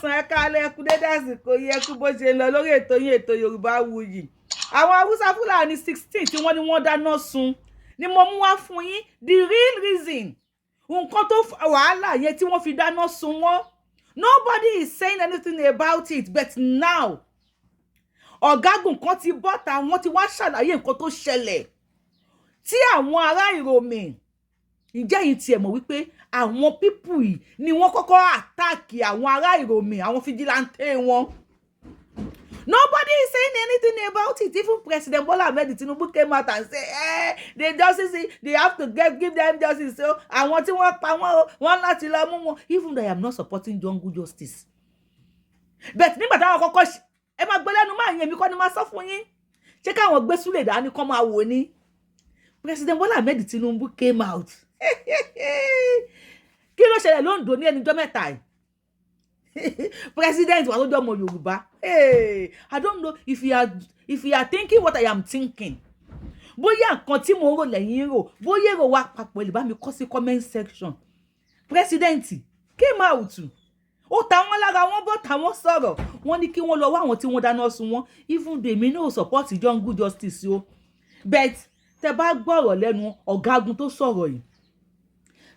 káàsán ẹ káalẹ́ kú dédé àsìkò yẹ kú bó ṣe lọ lórí ètò yín ètò Yorùbáwùyí. Àwọn Hausa Fúlàní 16 tí wọ́n ní wọ́n dáná sun ni mo mú wá fún yín the real reason. Nǹkan tó wàhálà yẹn tí wọ́n fi dáná sun wọ́n. Nobody is saying anything about it, but now ọ̀gágun kan ti bọ́ta wọ́n ti wá ṣàlàyé nǹkan tó ṣẹlẹ̀ tí àwọn ará Uromi ǹjẹ́ yìí tiẹ̀ mọ̀ wípé àwọn pípù yìí ni wọ́n kọ́kọ́ àtàkì àwọn ará Uromi àwọn fìjìláńtẹ́ wọn. Nobody is saying anything about it. Even President Bola Ahmed Tinubu came out and said, the justice, they have to give them justice. So I want to work power, one láti lọ mú wọn. Even though I am not supporting jungle justice. But nígbà táwọn kọ́kọ́ ẹ máa gbé lẹ́nu máa yẹn mi kọ́ ni máa sọ fún yín. Ṣé káwọn gbé súlẹ̀ dání kọ́ máa wò ní? President Bola Ahmed Tinubu came out. Kí ló ṣẹlẹ̀ l'Ondo ní ẹnijọ́ mẹ́ta yìí? President wa lọ́jọ́ ọmọ Yorùbá. Hey, I don't know if you are thinking what I am thinking. Bóyá nǹkan tí mo rò lẹ́yìn rò, bóyá èrò wa papọ̀ lè bá mi kọ sí comment section. President came out. Ó ta wọ́n lára wọ́n bọ́ ta wọ́n sọ̀rọ̀. Wọ́n ní kí wọ́n lọ wá àwọn tí wọ́n dáná sun wọ́n. Even they may no support jungle justice o. But tẹ́ bá gbọ́ ọ̀rọ̀ lẹ́nu ọ̀gágun tó sọ̀rọ̀ yìí.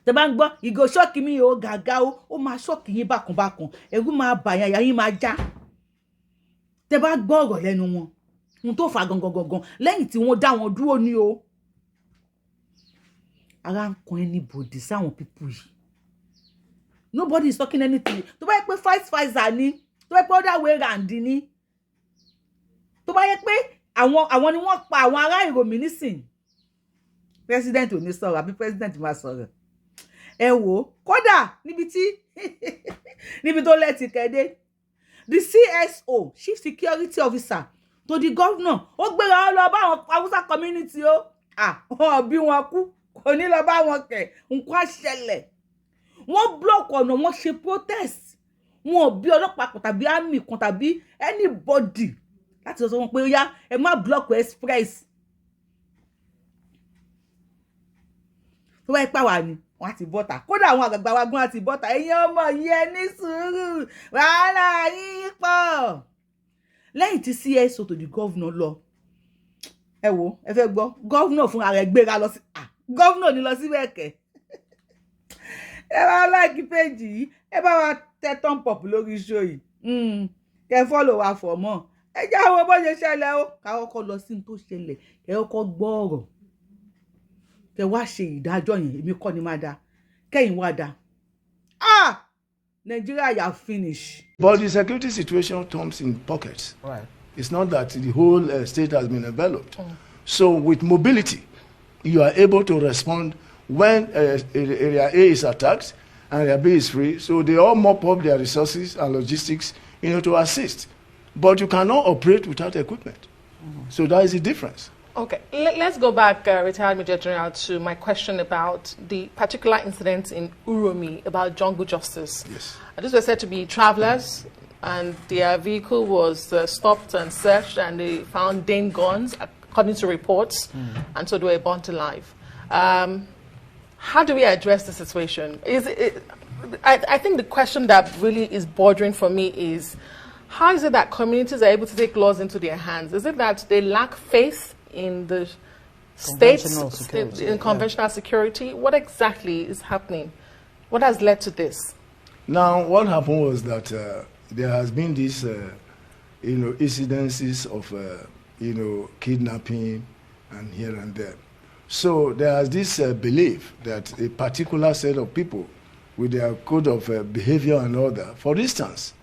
Tẹ́ bá ń gbọ́ ìgò ṣọ́ọ̀kì mi o gàgà o, ó máa ṣọ́ọ̀kì yín bákanbákan. Ẹ̀rù máa bà yín, àyà yín máa já. Tẹ́ bá gbọ́ ọ̀rọ̀ lẹ́nu wọn. Ohun tó fà gangan lẹ́yìn tí wọ́n dá wọn dúró ní o. Ara ń kan anybody sáwọn people yìí. Nobody is talking anything. Tó bá yẹ pé Pfizer ni, tó bá yẹ pé other way round ni. Tó bá yẹ pé àwọn ni wọ́n pa àwọn ará Uromi nísìn. President ò ní sọ̀rọ̀ àbí president máa sọ̀rọ̀. Ẹ wò kódà níbi tó lẹ́tì kẹ́dé. The CSO, Chief Security Officer, to the governor, ó gbéra lọ bá àwọn Hausa community o. Wọ́n bí wọn kú, kò ní lọ bá wọn kẹ̀, nǹkan ṣẹlẹ̀. Wọ́n block ọ̀nà, wọ́n ṣe protest. Wọ́n bí ọlọ́pàá kan tàbí army kan tàbí anybody láti sọ wọn pé ó yá ẹ má block express. Tó bá ipá wà ní wọ́n ti bọ́ta. Kódà àwọn àgbàgbà wa gan àti bọ́ta. Ẹ̀yin ọmọ yẹn ní sùúrù. Wàhálà yín pọ̀. Lẹ́yìn tí CSO to the governor lọ. Ẹ wò, ẹ fẹ́ gbọ́. Governor fún ara ẹ̀ gbéra lọ sí governor ní lọ sí bẹ́ẹ̀kẹ́. Ẹ bá like page yìí, ẹ bá wa tẹ thumb up lórí show yìí. Kẹ́ follow wa for more. Ẹ já wo bó ṣe ṣẹlẹ̀ o. Ká kọ́kọ́ lọ sí n tó ṣẹlẹ̀. Ẹ kọ́kọ́ gbọ́ ọ̀rọ̀. Kẹ́ wá ṣe ìdájọ́ yẹn, èmi kọ́ ni máa dá. Kẹ́yìn wá dá. Nigeria, you are finished. But the security situation comes in pockets. Right. It's not that the whole state has been enveloped. So with mobility, you are able to respond when area A is attacked and area B is free. So they all mop up their resources and logistics, to assist. But you cannot operate without equipment. So that is the difference. Okay, let's go back, retired Major General, to my question about the particular incident in Uromi about jungle justice. Yes. These were said to be travelers, and their vehicle was stopped and searched, and they found Dane guns, according to reports, and so they were burnt alive. How do we address the situation? I think the question that really is bordering for me is, how is it that communities are able to take laws into their hands? Is it that they lack faith in the states, in conventional security? What exactly is happening? What has led to this? Now, what happened was that there has been these, incidences of, kidnapping and here and there. So there is this belief that a particular set of people with their code of behavior and order, for instance,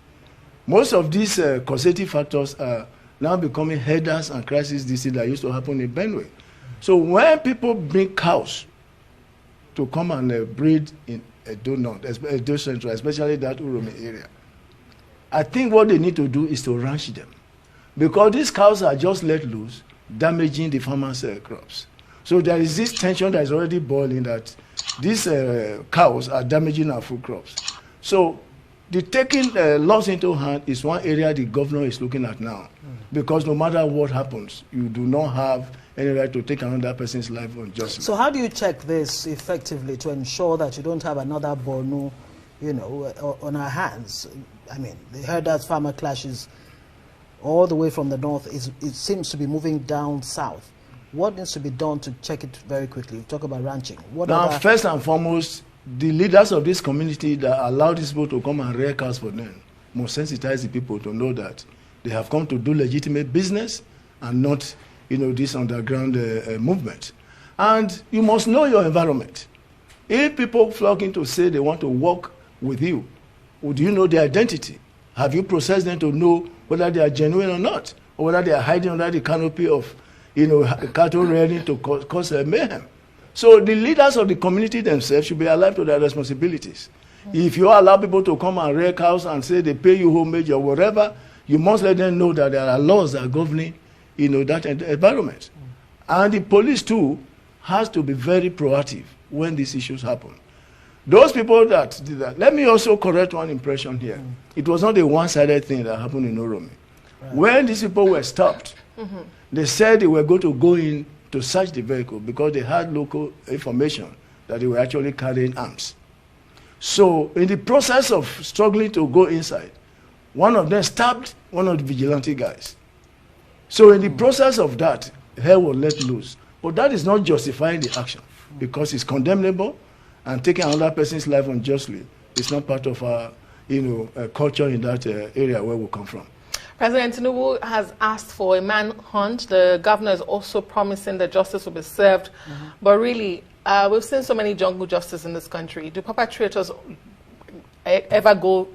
most of these causative factors are now becoming headers and crisis disease that used to happen in Benue. So when people bring cows to come and breed in Edo Central, especially that Uromi area, I think what they need to do is to ranch them. Because these cows are just let loose, damaging the farmers' crops. So there is this tension that is already boiling that these cows are damaging our food crops. So the taking laws into hand is one area the governor is looking at now. Because no matter what happens, you do not have any right to take another person's life unjustly. So how do you check this effectively to ensure that you don't have another Borno on our hands. I mean, the herders-farmer clashes all the way from the north, it seems to be moving down south. What needs to be done to check it very quickly? We talk about ranching. Now, first and foremost, the leaders of this community that allow these people to come and rear cows for them must sensitize the people to know that they have come to do legitimate business and not, this underground movement. And you must know your environment. If people flock in to say they want to work with you, do you know their identity? Have you processed them to know whether they are genuine or not, or whether they are hiding under the canopy of, cattle rearing to cause mayhem? So the leaders of the community themselves should be alive to their responsibilities. If you allow people to come and rear cows and say they pay you homage or whatever, you must let them know that there are laws that are governing, that environment. And the police too has to be very proactive when these issues happen. Those people that did that, let me also correct one impression here. It was not a one-sided thing that happened in Uromi. Right. When these people were stopped, they said they were going to go in to search the vehicle because they had local information that they were actually carrying arms. So in the process of struggling to go inside, one of them stabbed one of the vigilante guys. So in the process of that, hell was let loose. But that is not justifying the action because it's condemnable, and taking another person's life unjustly is not part of our culture in that area where we come from. President Tinubu has asked for a manhunt. The governor is also promising that justice will be served. But really, we've seen so many jungle justice in this country. Do perpetrators ever go,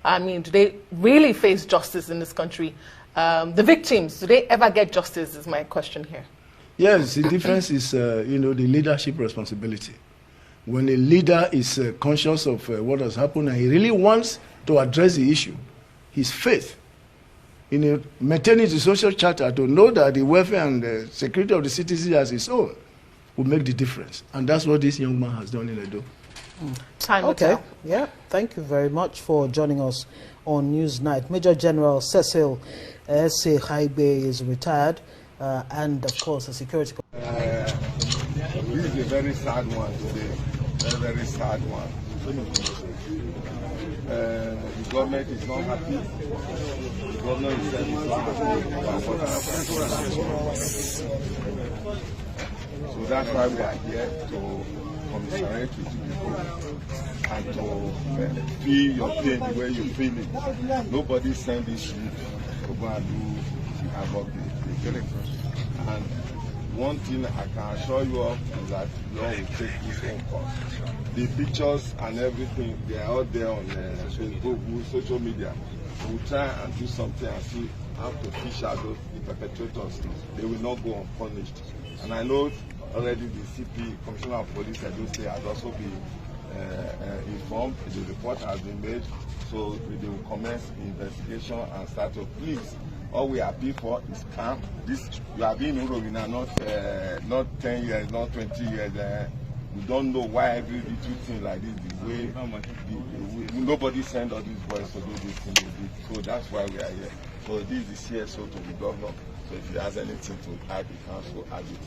do they really face justice in this country? The victims, do they ever get justice is my question here. Yes, the difference is, the leadership responsibility. When a leader is conscious of what has happened and he really wants to address the issue, his faith in maintaining the social charter to know that the welfare and the security of the citizens as his own will make the difference. And that's what this young man has done in Edo. Time will tell. Yeah, thank you very much for joining us on Newsnight. Major General Cecil S.A. Haibe is retired, and of course the security. This is a very sad one today. Very, very sad one. The government is not happy. The government itself is not happy about what happened. So that's why we are here to commiserate with people and to feel your pain the way you feel it. Nobody sent this ship to go and do about the elections. And one thing I can assure you of is that Lord will take this in court. The pictures and everything, they are out there on Facebook, social media. We'll try and do something and see how to fish out the perpetrators. They will not go unpunished. And I know already the CP, Commissioner of Police, Edo State, has also been informed. The report has been made, so they will commence the investigation and start to please. All we appeal for is calm. This you have been in Uromi now, not 10 years, not 20 years. We don't know why every little thing like this, the way nobody send all these boys to do this thing they did. So that's why we are here. So this is CSO to the governor. So if he has anything to add, the council add it.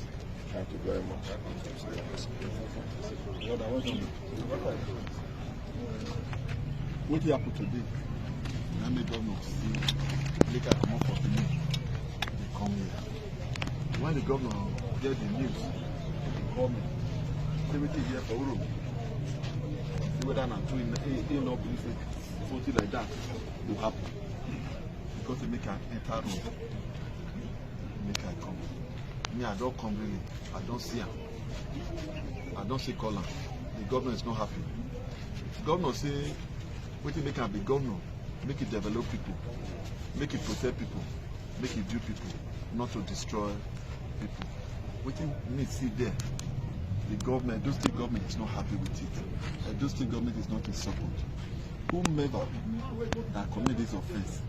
Thank you very much. What happened today? I made governor see. Later come up for the news. They come here. When the governor get the news, they call me. Everything here for Uromi. See whether I'm doing no believe something like that will happen. Because they make an enter room. Make I come. Me, I don't come really. I don't see him. I don't see Colin. The governor is not happy. The governor say, what make him be governor? Make it develop people. Make it protect people, make it do people, not to destroy people. What you need to see there, the government, those state government is not happy with it. And those state government is not in support. Whomever that commit this offense,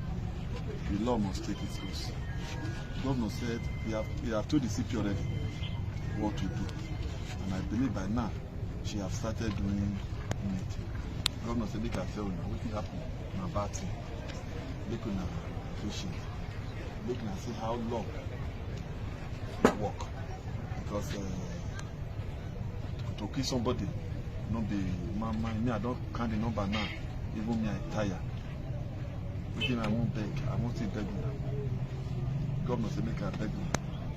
the law must take its course. The governor said he have told the CP already what to do. And I believe by now she have started doing it. The governor said, make I tell you, what will happen? My bad thing. Look at patient. Look and see how long it work. Because to kill somebody no be mama. Me, I don't count the number now. Even me, I tire. Again, I won't beg. I won't say beg now. Governor say make I beg now.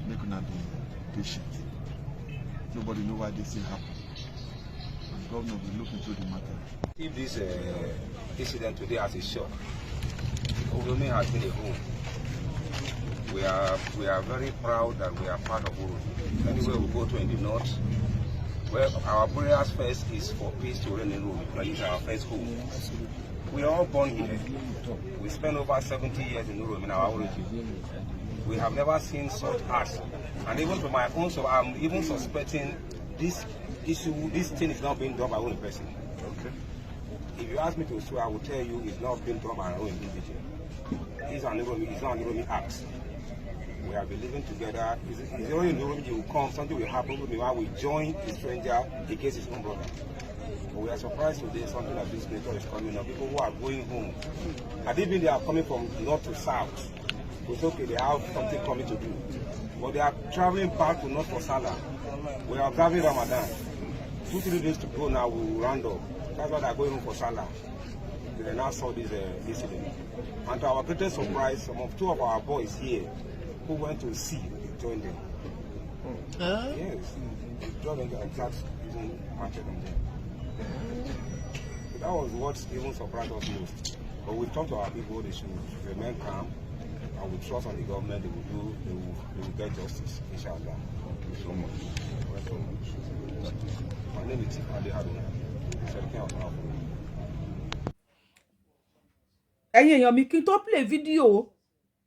Make una be patient. Nobody know why this thing happen. And governor will look into the matter. If this incident today as a shock, Uromi has been a home. We are very proud that we are part of Uromi. Anywhere we go to in the north, well, our prayers first is for peace to reign in Uromi. That is our first home. We are all born here. We spent over 70 years in Uromi in our origin. We have never seen such acts. And even for my own, so I'm even suspecting this thing is not being done by one person. Okay. If you ask me to swear, I will tell you it's not being done by our own individual. It's not an Uromi act. We have been living together. It's only in Uromi you will come, something will happen with me while we join a stranger against his own brother. But we are surprised today something like this nature is coming up. People who are going home. And even they are coming from north to south. It's okay, they have something coming to do. But they are traveling back to north for Salah. We are observing Ramadan. 2-3 days to go now, we will round up. That's why they are going home for Salah. They now saw this incident. And to our greatest surprise, two of our boys here who went to sea joined them. Yes. They joined them and started using market on them. So that was what even surprised us most. But we talked to our people, they should remain calm. And we trust on the government, they will get justice, inshallah. Thank you so much. My name is Tifade Haruna. ẹ̀yin èèyàn mi kí n tó play fídíò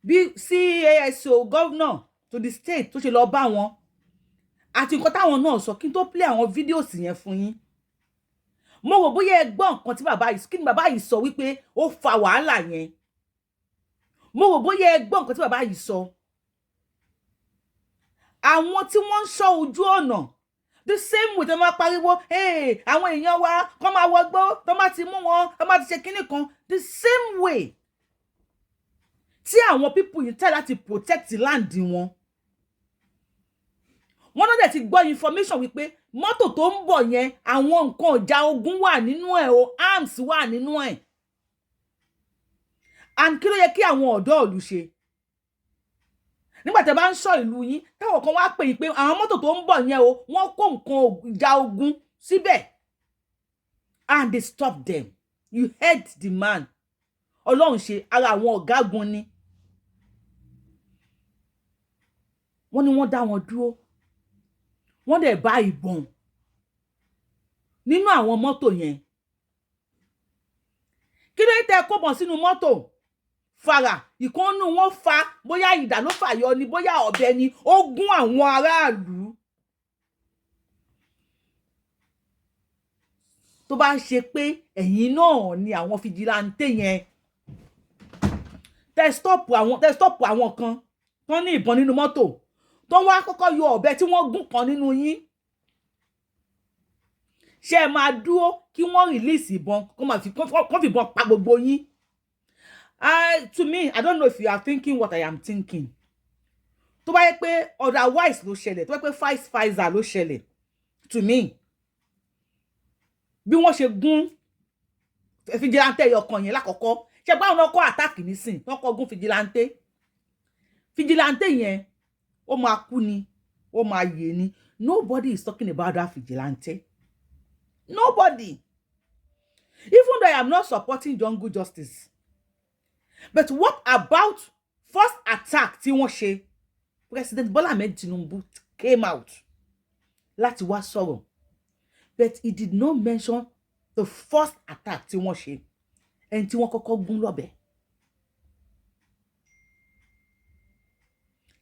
bí CASO governor to the state tó ṣe lọ bá wọn àti nǹkan táwọn náà sọ kí n tó play àwọn fídíòs yẹn fún yín mo wò bóyá ẹ gbọ́ nǹkan tí bàbá yìí kí ni bàbá yìí sọ wípé ó fa wàhálà yẹn mo wò bóyá ẹ gbọ́ nǹkan tí bàbá yìí sọ àwọn tí wọ́n ń ṣọ́ ojú ọ̀nà the same way tó máa pariwo àwọn èèyàn wa kán máa wọgbó tó máa ti mú wọn tó máa ti ṣe kinní kan the same way tí àwọn people yìí tẹ̀ láti protect land wọn wọ́n náà dẹ̀ ti gbọ́ information wípé mọ́tò tó ń bọ̀ yẹn àwọn nǹkan ọjà ogun wà nínú ẹ̀ o arms wà nínú ẹ̀ and kí ló yẹ kí àwọn ọ̀dọ́ ìlú ṣe nígbà tí ẹ bá ń sọ ìlú yín táwọn kan wá pè yín pé àwọn mọ́tò tó ń bọ̀ yẹn o wọ́n kó nǹkan ìjà ogun síbẹ̀ and they stop them you heard the man ọlọ́run ṣe ara àwọn ọ̀gágun ni wọ́n ní wọ́n dá wọn dúró wọ́n dẹ̀ bá ìbọn nínú àwọn mọ́tò yẹn kí ló tẹ́ kó bọ̀ sínú mọ́tò fara ìkànnù wọn fa bóyá ìdà ló fàyọ ni bóyá ọ̀bẹ ni ó gún àwọn aráàlú tó bá ṣe pé ẹ̀yin náà ni àwọn fìjìláńtẹ́ yẹn tẹ́ stop àwọn kan tó ní ìbọn nínú mọ́tò tó wá kọ́kọ́ yọ ọ̀bẹ tí wọ́n gún kan nínú yín ṣé ẹ máa dúró kí wọ́n release ìbọn kó fi ìbọn pa gbogbo yín. To me, I don't know if you are thinking what I am thinking. Tó bá yẹ pé otherwise ló ṣẹlẹ̀, tó bá yẹ pé Pfizer ló ṣẹlẹ̀, to me, bí wọ́n ṣe gún fìjìláńtẹ́ ẹyọkan yẹn lákọ̀ọ́kọ́, ṣe báwọn náà kọ́ attack nísìn, wọ́n kọ́ gún fìjìláńtẹ́. Fìjìláńtẹ́ yẹn, ó máa kú ni, ó máa yè ni. Nobody is talking about that fìjìláńtẹ́. Nobody. Even though I am not supporting jungle justice. But what about first attack tí wọ́n ṣe? President Bola Ahmed Tinubu came out láti wá sọ̀rọ̀. But he did not mention the first attack tí wọ́n ṣe. Ẹni tí wọ́n kọ́kọ́ gún lọ́bẹ.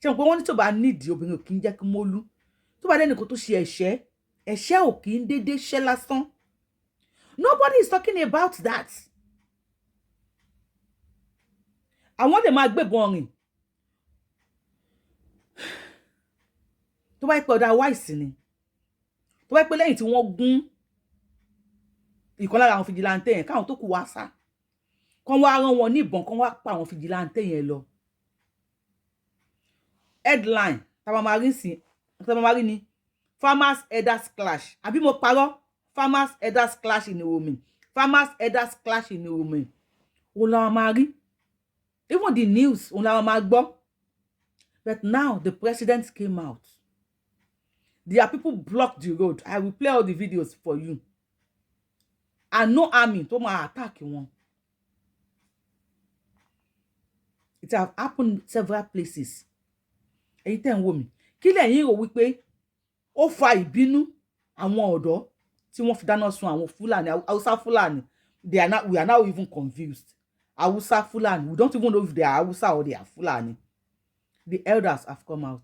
Ṣé mo pé wọ́n ní tó bá nídìí obìnrin ò kí ń jẹ́ kí mólú. Tó bá dẹ́nìkan tó ṣe ẹ̀ṣẹ̀ ò kí ń dédé ṣẹ́ lásán. Nobody is talking about that. Àwọn lè máa gbébọn rìn tó bá pẹ́ ọ̀dà wáìsì ni tó bá pẹ́ lẹ́yìn tí wọ́n gún ìkan lára àwọn fìjìláńtẹ́ yẹn káwọn tó kù wá sá kán wá rán wọn ní ìbọn kán wá pa àwọn fìjìláńtẹ́ yẹn lọ headline tàbá máa rí ni farmers elders clash àbí mo parọ́ farmers elders clash in Uromi. Farmers elders clash in Uromi. Olamari. Even the news, Olamagbo. But now the president came out. There are people blocked the road. I will play all the videos for you. And no army to my attack one. It have happened several places. Ẹ̀yin tẹ́ ń wò mí. Kí lẹ̀yin rò wípé ó fa ìbínú àwọn ọ̀dọ́ tí wọ́n fi dáná sun àwọn Fulani, Hausa Fulani. We are now even confused. Hausa Fulani. We don't even know if they are Hausa or they are Fulani. The elders have come out.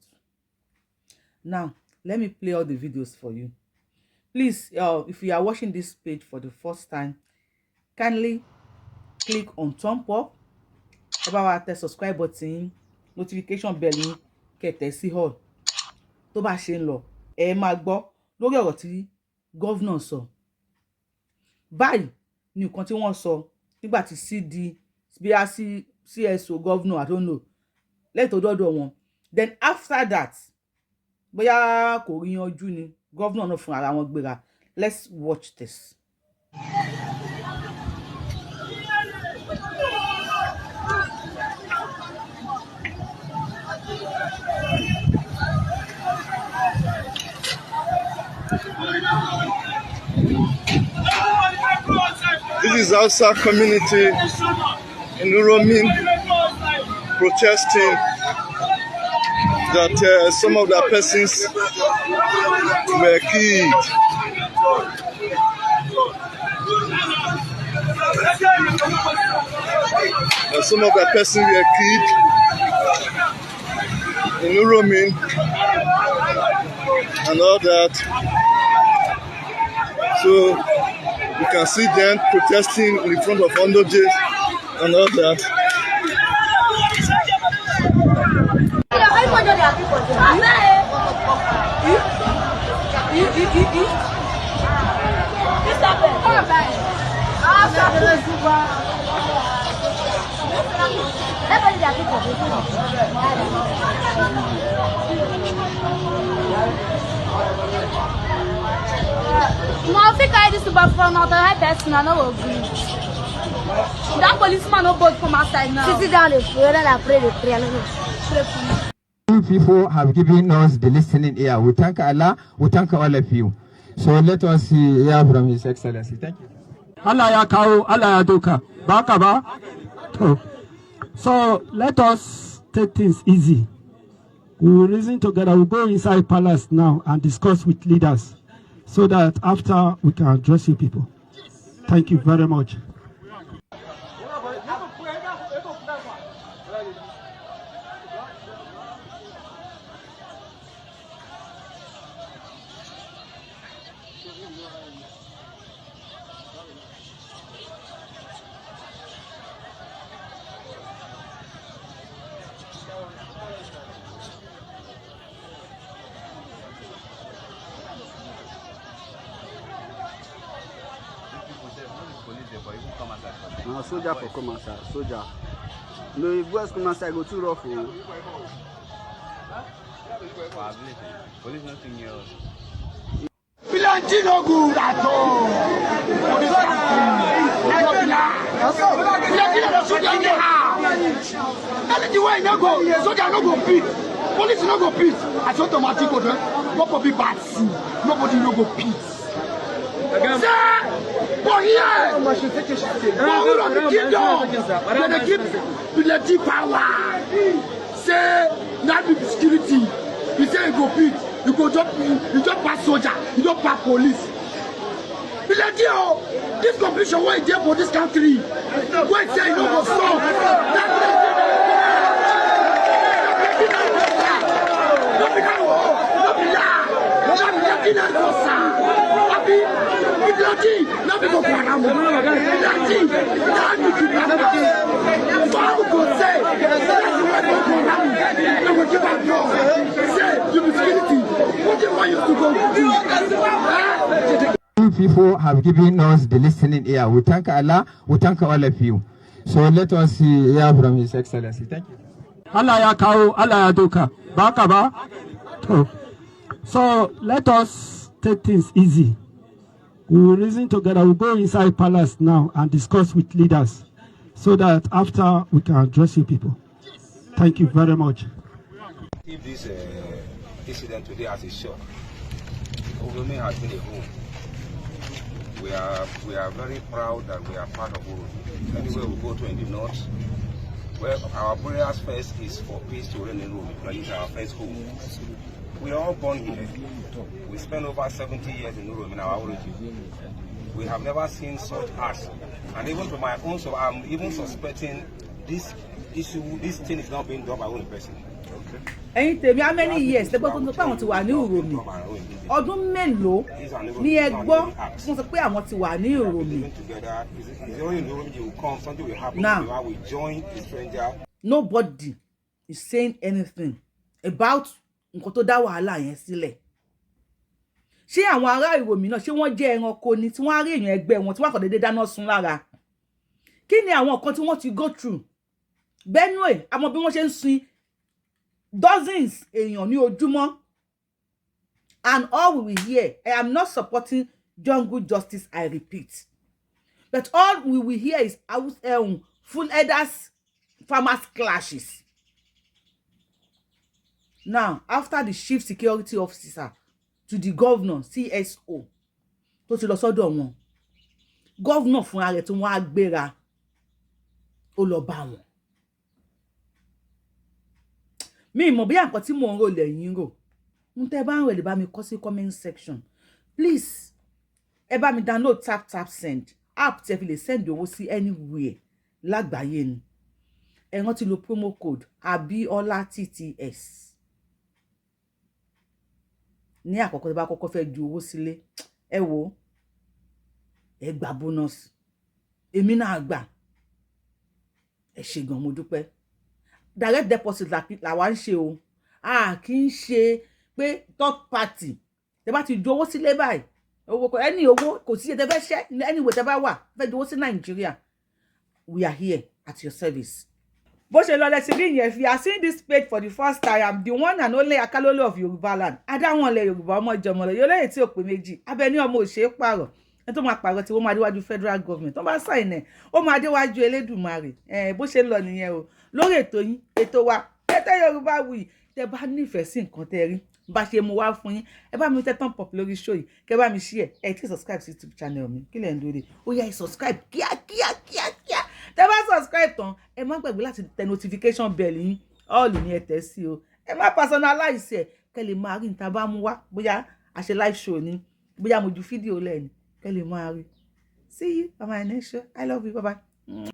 Now, let me play all the videos for you. Please, if you are watching this page for the first time, kindly click on thumb up. About the subscribe button, notification bell, kẹ̀tẹ̀ sí all. Tó bá ṣe ń lọ, ẹ máa gbọ́ lórí ọ̀rọ̀ tí governor sọ. Báyìí ni nǹkan tí wọ́n sọ nígbà tí CSO governor, I don't know, lẹ́yìn tó dọ́dọ̀ wọn. Then after that, bóyá kò rí yanjú ni governor náà fún ara wọn gbéra. Let's watch this. This is Hausa community in Uromi protesting that some of the persons were killed. Some of the persons were killed in Uromi and all that. So you can see them protesting in front of Ondoje and all that. No, I think I this super from out the person I know agree. That policeman no both from outside now. Sit down and pray the prayer. People have given us the listening ear. We thank Allah, we thank all of you. So let us hear from His Excellency. Thank you. Allah ya kawo, Allah ya doka. Baka ba? So let us take things easy. We will reason together. We'll go inside palace now and discuss with leaders so that after we can address you people. Thank you very much. Soldier for come outside, soldier. No, if boys come outside, go too rough. Police nothing else. Plenty no good at all. Anything where no go, soldier no go beat. Police no go beat. As automatic go be bad. Nobody no go beat. For here, for the kingdom, they give plenty power. Say, not be security. You say you go beat, you just pass soldier, you don't pass police. Plenty oh, this competition where there for this country, where say you don't go stop. People have given us the listening ear. We thank Allah, we thank all of you. So let us hear from His Excellency. Thank you. Allah ya kawo, Allah ya doka. Baka ba? So let us take things easy. We will reason together. We'll go inside palace now and discuss with leaders so that after we can address you people. Thank you very much. If this incident today as a shock, Uromi has been a home. We are very proud that we are part of Uromi. Anywhere we go to in the north, where our prayers first is for peace to reign in Uromi, because it's our first home. We are all born here. We spent over 70 years in Uromi in our origin. We have never seen such as, and even to my own, so I'm even suspecting this issue, this thing is not being done by one person. Ẹ̀yin tèmi, how many years lẹ́gbọ́n tó ń sọ pé àwọn ti wà ní Uromi? Ọdún mélòó ni ẹ gbọ́ wọ́n sọ pé àwọn ti wà ní Uromi? Now, nobody is saying anything about nǹkan tó dá wàhálà yẹn sílẹ̀. Ṣé àwọn ará Uromi náà ṣé wọ́n jẹ́ ẹranko ni tí wọ́n á rí èèyàn ẹgbẹ́ wọn tí wọ́n kàn déédéé dáná sun lára? Kí ni àwọn nǹkan tí wọ́n ti go through? Benue, àmọ́ bí wọ́n ṣe ń sin dozens èèyàn ní ojúmọ́. And all we will hear, I am not supporting jungle justice, I repeat. But all we will hear is full headers, farmers clashes. Now, after the chief security officer to the governor, CSO, tó ti lọ sọ́dọ̀ wọn, governor fún ààrẹ tí wọ́n á gbéra, ó lọ bá wọn. Mi mọ̀ bí nǹkan tí mò ń rò lẹ́yìn rò. N tẹ́ bá ń rò lè bá mi kọ sí comment section. Please, ẹ bá mi download tap send. App tẹ́ fi lè send owó sí anywhere lágbàáyé ni. Ẹ rántí lo promo code Abiola TTS. Ní àkọ́kọ́ tẹ́ bá kọ́kọ́ fẹ́ ju owó sílé, ẹ wò, ẹ gba bonus. Èmi náà gbà. Ẹ ṣé gan, mo dúpẹ́. Direct deposit la wá ń ṣe o. Kì í ṣe pé third party. Tẹ́ bá ti ju owó sílé báyìí, ẹni owó kò sí tẹ́ fẹ́ ṣe anyway tẹ́ bá wà, fẹ́ ju owó sí Nigeria. We are here at your service. Bó ṣe lọ lẹ́sìn rí yẹn, if you are seeing this page for the first time, I'm the one and only Akalolo of Yorubaland. Adáwọn ilẹ̀ Yorùbá ọmọ ìjọmọ̀lẹ̀ yóò lẹ́yìn tí ò pé méjì. Abẹ́ni ọmọ òṣèré pààrọ̀. Ẹni tó máa pààrọ̀ tí wọ́n máa déwájú federal government. Tó bá sign ẹ̀, ó máa déwájú Elédùmarè. Bó ṣe lọ nìyẹn o. Lórí ètò yín, ètò wa, ètò Yorùbáwùyí. Tẹ́ bá nífẹ̀ẹ́ sí nǹkan tẹ́ rí, bá ṣe mú wá fún yín, ẹ bá mi tẹ thumb up lórí show yìí, kẹ́ bá mi share, ẹ tí subscribe sí YouTube channel mi. Kí lẹ̀ ń dúró dè? Ó yá, ẹ subscribe kíá. Tẹ́ bá subscribe tán, ẹ má gbàgbé láti tẹ notification bell yín. All ni ẹ tẹ̀ sí o. Ẹ má personalize ẹ, kẹ́ lè máa rí nta bá mú wá, bóyá a ṣe live show ni, bóyá mo ju fídíò lẹ́ni, kẹ́ lè máa rí. See you on my next show. I love you. Bye bye.